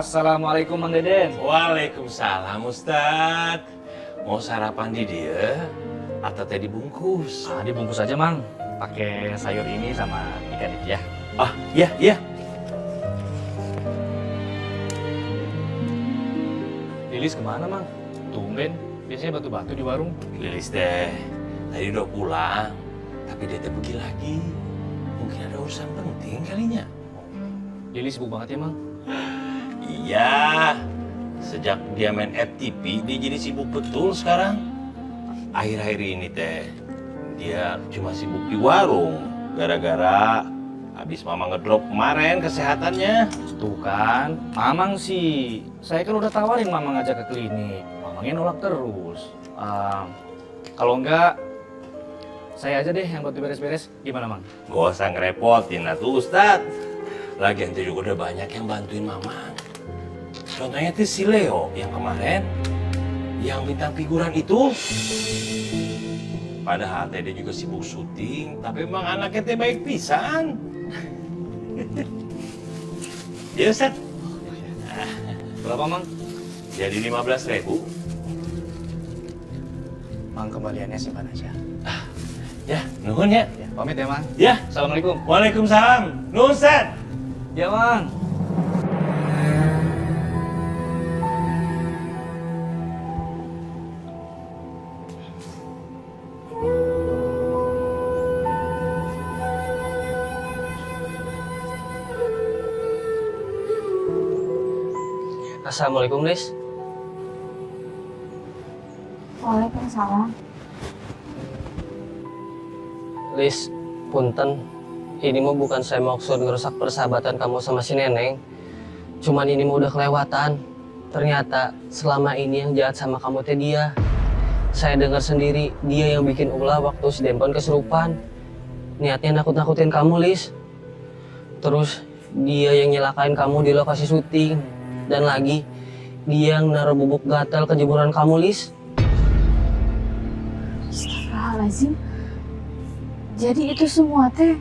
Assalamualaikum Mang Deden. Waalaikumsalam Ustadz. Mau sarapan di dia atau teh dibungkus? Dibungkus aja Mang, pakai sayur ini sama ikan itu ya. Iya, iya. Lilis kemana Mang? Tumben, biasanya batu-batu di warung. Lilis teh tadi udah pulang, tapi dia teh pergi lagi. Mungkin ada urusan penting kalinya. Lilis sibuk banget ya Mang? Iya, sejak dia main FTP, dia jadi sibuk betul sekarang. Akhir-akhir ini teh, dia cuma sibuk di warung. Gara-gara habis mama ngedrop kemarin kesehatannya. Tuh kan, Mamang sih. Saya kan udah tawarin Mamang ngajak ke klinik. Mamangnya nolak terus. Kalau enggak, saya aja deh yang bantu beres-beres. Gimana Mang? Gak usah ngerepotin atuh Ustadz. Lagian tuh juga udah banyak yang bantuin Mamang. Contohnya tuh si Leo yang kemarin, yang bintang figuran itu. Padahal teh dia juga sibuk syuting, tapi emang anaknya teh baik pisan. Ya Ustadz. Berapa Mang? Jadi 15.000. Mang kembaliannya simpan aja. Ya, nuhun ya. Pamit ya Mang. Ya. Assalamualaikum. Waalaikumsalam. Nuhun Ustadz. Ya Mang. Assalamualaikum Lis. Waalaikumsalam. Lis, punten. Ini mah bukan saya maksud ngerusak persahabatan kamu sama si Neneng. Cuman ini mah udah kelewatan. Ternyata selama ini yang jahat sama kamu teh dia. Saya dengar sendiri dia yang bikin ulah waktu si Dempon kesurupan. Niatnya nakut-nakutin kamu, Lis. Terus dia yang nyelakain kamu di lokasi syuting. Dan lagi, dia yang naruh bubuk gatal ke jemuran kamu, Lis. Astagfirullahaladzim. Jadi itu semua teh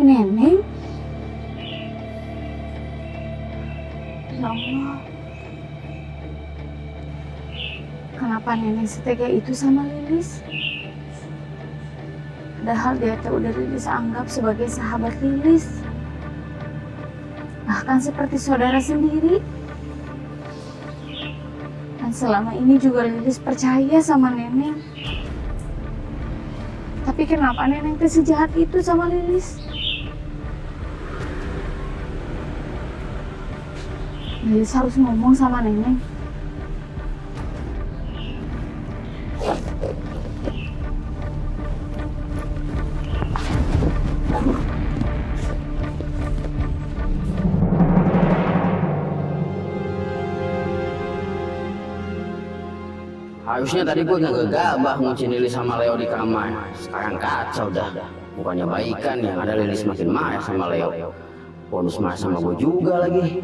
Neneng? Ya Allah. Kenapa Neneng setega itu sama Lilis? Padahal dia teh udah Lilis anggap sebagai sahabat Lilis. Bahkan seperti saudara sendiri. Dan selama ini juga Lilis percaya sama Neneng. Tapi kenapa Neneng teh sejahat itu sama Lilis? Lilis harus ngomong sama Neneng. Harusnya tadi gue nggak gegabah ngucin Lilis sama Leo di kamar. Sekarang kacau dah. Bukannya baikan yang ada Lilis makin marah sama Leo. Bonus marah sama gue juga lagi.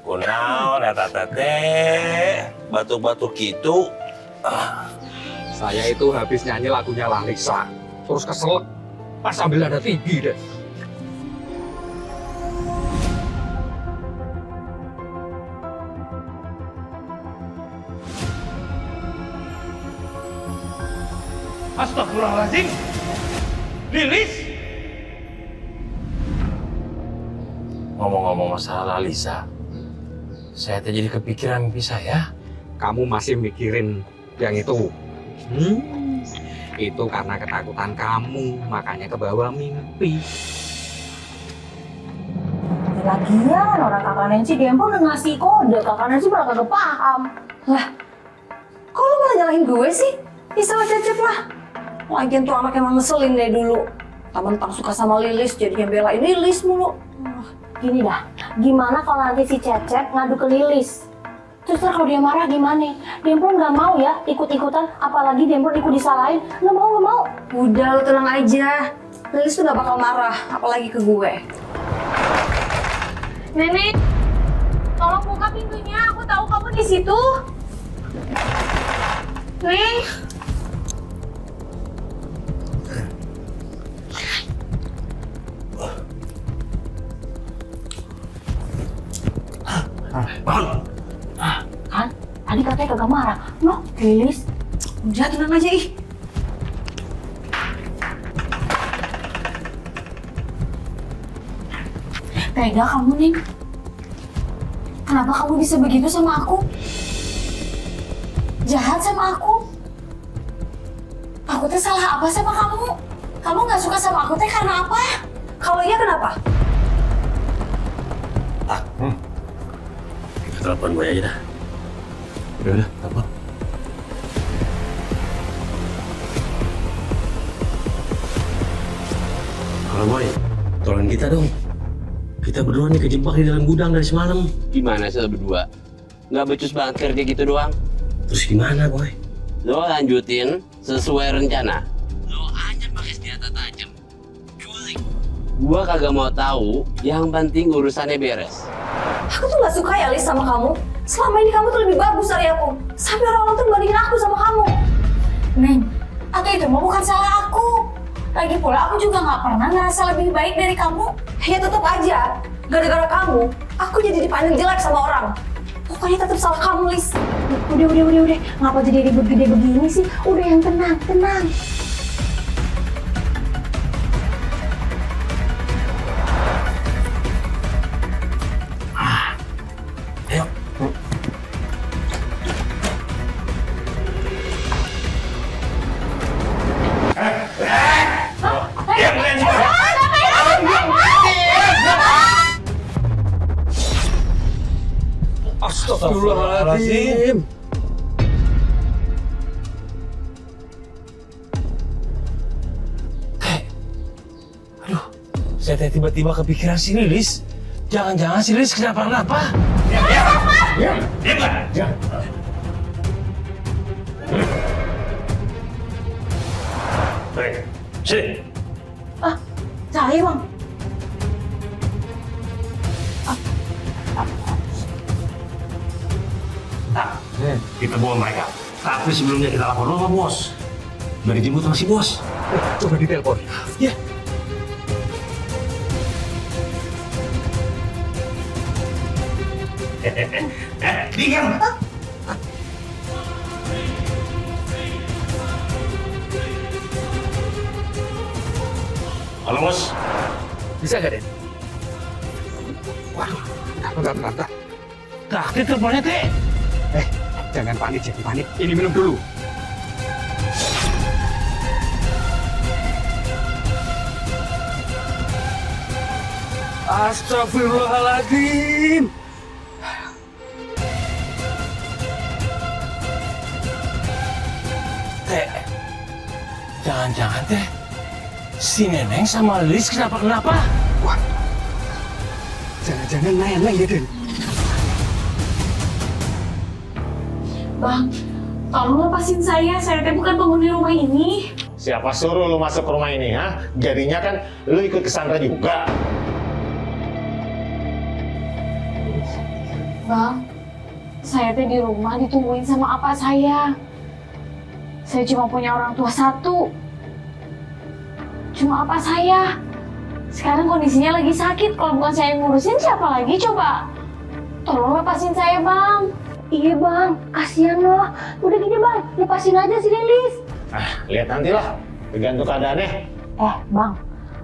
Kunaon eta teh batuk-batuk gitu. Saya itu habis nyanyi lagunya Larissa, terus kesel pas sambil ada tinggi deh. Astagfirullahaladzim. Lilis. Ngomong-ngomong masalah Lalisa, saya teh jadi kepikiran mimpi saya. Kamu masih mikirin yang itu? Itu karena ketakutan kamu, makanya kebawa mimpi. Lagian orang kakak Nancy Dempo udah ngasih kode, kakak Nancy malah kagak paham. Lah, kok lu malah nyalahin gue sih? Bisa Cecep lah. Lagian tuh anak emang ngeselin dari dulu. Mentang suka sama Lilis, jadinya belain Lilis mulu. Gini dah, gimana kalau nanti si Cecep ngadu ke Lilis? Terus kalau dia marah gimana? Demplon nggak mau ya ikut-ikutan, apalagi Demplon ikut disalahin. Nggak mau. Udah, lu tenang aja. Lilis tuh nggak bakal marah, apalagi ke gue. Nenek, tolong buka pintunya. Aku tahu kamu di situ. Nih. Bangun. Kan? Tadi katanya kagak marah. No, Lilis. Udah tenang aja ih. Tega kamu, Ning. Kenapa kamu bisa begitu sama aku? Jahat sama aku? Aku teh salah apa sama kamu? Kamu nggak suka sama aku teh karena apa? Kalau iya kenapa? Kita telepon Boy aja dah. Udah, telepon. Halo Boy, tolong kita dong. Kita berdua nih kejebak di dalam gudang dari semalam. Gimana sih lo berdua? Nggak becus banget kerja gitu doang? Terus gimana Boy? Lo lanjutin sesuai rencana. Lo aja pakai senjata tajam. Culik. Gua kagak mau tahu, yang penting urusannya beres. Aku tuh gak suka ya Lis sama kamu. Selama ini kamu tuh lebih bagus dari aku. Sampai orang-orang tuh bandingin aku sama kamu. Neng, atau itu mah bukan salah aku. Lagi pula aku juga gak pernah ngerasa lebih baik dari kamu. Ya tetap aja, gara-gara kamu, aku jadi dipandang jelek sama orang. Pokoknya tetap salah kamu, Lis. Udah. Ngapa jadi ribut gede begini sih? Udah yang tenang. Ayo. Diam kalian semua. Astagfirullahaladzim. Aduh, saya tiba-tiba kepikiran si Lilis. Jangan-jangan si Lilis kenapa-napa. Diam nggak? Baik, sini. Cahaya, Bang. Kita bawa mereka. Tapi sebelumnya kita lapor sama bos. Udah dijemput sama si bos. Coba ditelepon. Ya. Diam. Halo bos. Bisa gak, Den? Waduh, bentar. Tadi teleponnya teh. Jangan panik. Ini minum dulu. Astagfirullahaladzim. Teh, jangan-jangan teh si Neneng sama Lilis kenapa? Wah, jangan-jangan Neneng ya, Den? Bang, tolong lepasin saya teh bukan penghuni rumah ini. Siapa suruh lu masuk ke rumah ini, ha? Jadinya kan lu ikut ke Sandra juga. Bang, saya teh di rumah ditungguin sama apa saya. Saya cuma punya orang tua satu. Cuma apa saya. Sekarang kondisinya lagi sakit. Kalau bukan saya yang ngurusin, siapa lagi coba? Tolong lepasin saya, Bang. Iya, Bang. Kasihan loh. Udah gini, Bang. Lepasin aja si Lilis. Lihat nantilah, tergantung keadaannya. Bang.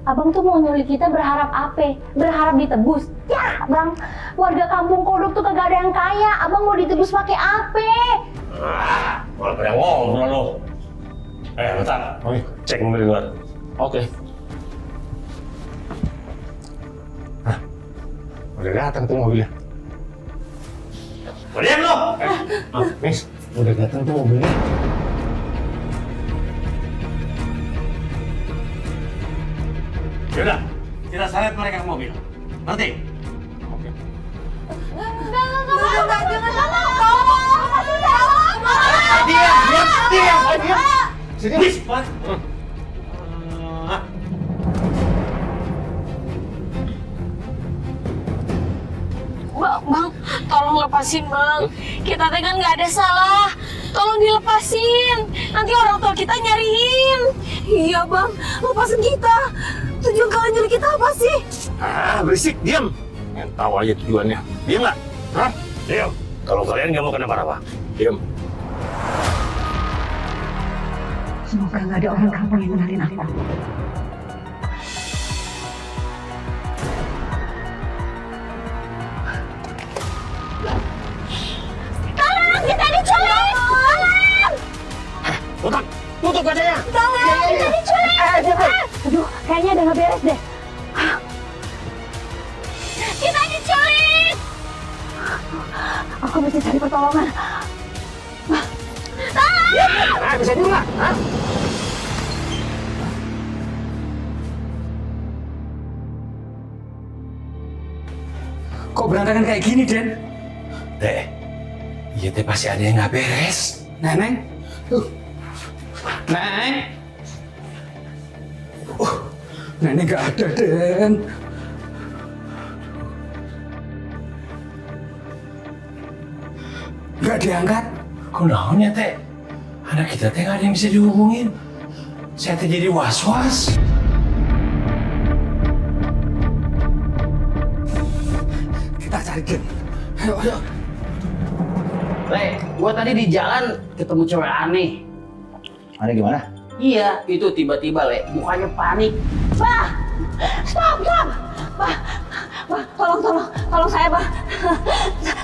Abang tuh mau nyulik kita berharap apa? Berharap ditebus? Ya, Bang. Warga kampung Kodok tuh kagak ada yang kaya. Abang mau ditebus pakai apa? Malah pada ngobrol lo. Bentar. Cek mobil di luar. Oke. Udah datang tuh mobilnya. Diam lo. Miss, udah datang tuh mobilnya. Yaudah, kita seret mereka ke mobil. Ngerti? Diam. Sini. Bang, tolong lepasin, Bang. Kita teh kan nggak ada salah. Tolong dilepasin. Nanti orang tua kita nyariin. Iya, Bang. Lepasin kita. Tujuan kalian nyulik kita apa sih? Berisik, diam. Yang tahu aja tujuannya. Diam nggak? Hah? Diam. Kalau kalian nggak mau kenapa-napa, diam. Semoga nggak ada orang kampung yang kenalin aku. Tolong, kita diculik! Tolong! Tutup kacanya. Tolong, kita diculik! Aduh, kayaknya ada nggak beres deh. Kita diculik! Aku mesti cari pertolongan. Bisa juga. Kok berantakan kayak gini, Den? Teh, iya teh pasti ada yang nggak beres. Neneng? Neng? Nenek nggak ada, Den. Nggak diangkat. Kok naonnya teh? Anak kita teh nggak ada yang bisa dihubungin. Saya teh jadi was-was. Kita cari, Den. Ayo, ayo. Le, gua tadi di jalan ketemu cewek aneh. Aneh gimana? Iya, itu tiba-tiba Le, mukanya panik. Bah! Stop, stop! Bah, tolong saya, Bah.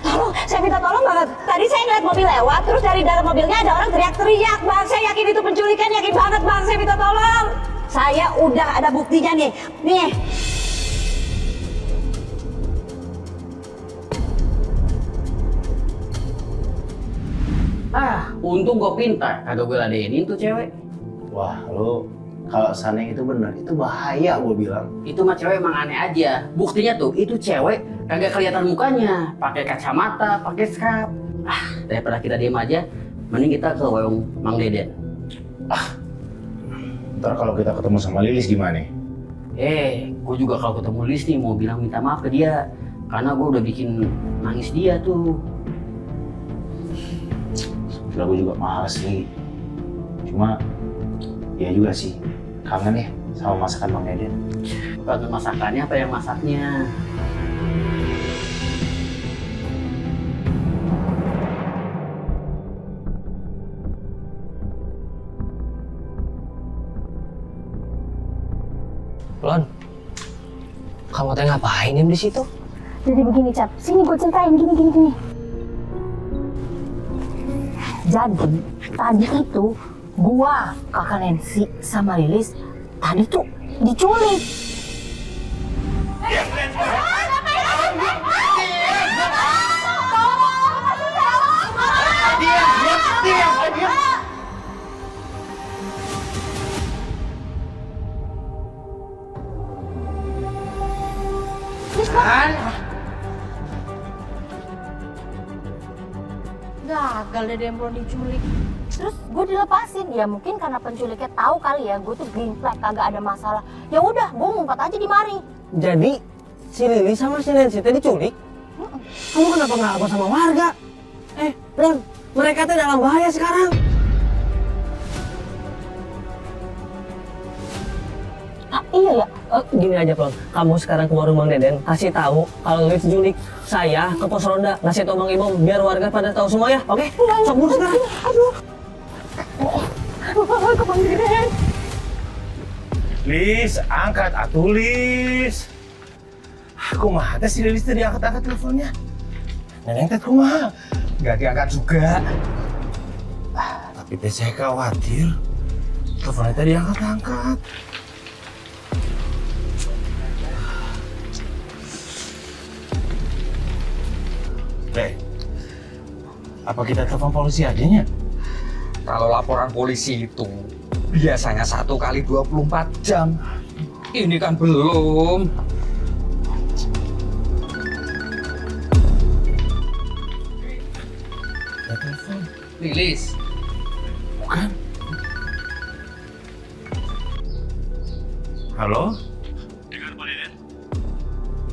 Tolong, saya minta tolong banget. Tadi saya ngeliat mobil lewat, terus dari dalam mobilnya ada orang teriak-teriak, Bang. Saya yakin itu penculikan, yakin banget, Bang. Saya minta tolong. Saya udah ada buktinya nih. Nih. Untung gue pintar, kagak gue ladenin tuh cewek. Wah, lu kalau seandainya itu benar, itu bahaya gue bilang. Itu mah cewek emang aneh aja. Buktinya tuh, itu cewek kagak kelihatan mukanya, pakai kacamata, pakai scarf. Daripada kita diem aja, mending kita ke warung Mang Deden. Ntar kalau kita ketemu sama Lilis gimana? Gue juga kalau ketemu Lilis nih mau bilang minta maaf ke dia, karena gue udah bikin nangis dia tuh. Sebenernya gue juga males nih. Cuma, ya juga sih, kangen ya sama masakan Mang Deden. Bukan masakannya apa yang masaknya. Lon, kamu teh ngapain di situ? Jadi begini, Cap. Sini gue ceritain, gini. Jadi, tadi itu gua, kakak Nancy, sama Lilis tadi tuh diculik. Gagal deh Demplon diculik. Terus gue dilepasin, ya mungkin karena penculiknya tahu kali ya gue tuh green flag, kagak ada masalah. Ya udah, gue ngumpet aja di mari. Jadi si Lili sama si Nancy teh diculik? Kamu kenapa nggak lapor sama warga? Lon, mereka teh dalam bahaya sekarang. Iya ya. Gini aja, Plon. Kamu sekarang ke warung Bang Deden, kasih tahu kalau Lili diculik. Saya ke pos ronda, ngasih tahu Bang Imam biar warga pada tahu semua ya, oke? Sok buru sekarang. Aduh, ke Bang Deden. Lis, angkat atuh Lis. Kumaha teh si Lilis teh diangkat-angkat teleponnya. Neneng teh kumaha? Nggak diangkat juga. Tapi teh saya khawatir. Teleponnya teh diangkat-angkat. Teh, apa kita telepon polisi aja nya? Kalau laporan polisi itu biasanya 1 kali 24 jam. Ini kan belum. Ya telepon. Lilis. Bukan. Halo? Dengan Pak Deden?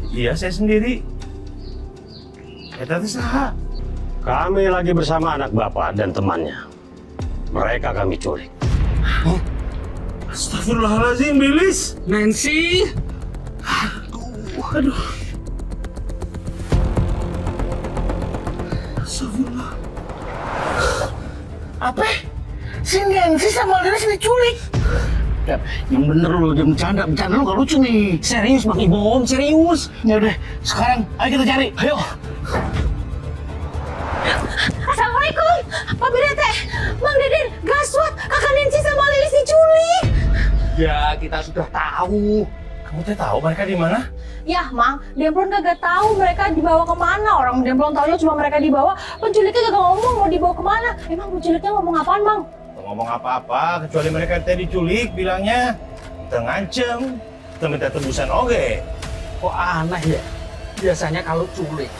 Iya, saya sendiri. Eta teh saha? Kami lagi bersama anak bapak dan temannya. Mereka kami culik. Astagfirullahaladzim, Lilis. Nancy. Aduh. Apa? Si Nancy sama Lilis diculik. Yang bener lu, jangan bercanda lu gak lucu nih. Serius Bang Ibom, serius. Ya udah, sekarang ayo kita cari. Ayo. Assalamualaikum, Pak Birete, Bang Deden, gaswat, kakak Nancy sama Lilis diculik. Ya, kita sudah tahu. Kamu teh tahu mereka di mana? Ya, Mang, Demplon kagak tahu mereka dibawa kemana. Orang Demplon taunya cuma mereka dibawa. Penculiknya kagak ngomong mau dibawa kemana. Emang penculiknya ngomong apaan, Mang? Ngomong apa-apa, kecuali mereka tadi diculik, bilangnya tengancem, minta tebusan oge. Kok aneh ya? Biasanya kalau culik,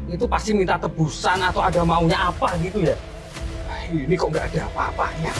itu pasti minta tebusan atau ada maunya apa gitu ya. Ini kok nggak ada apa-apanya.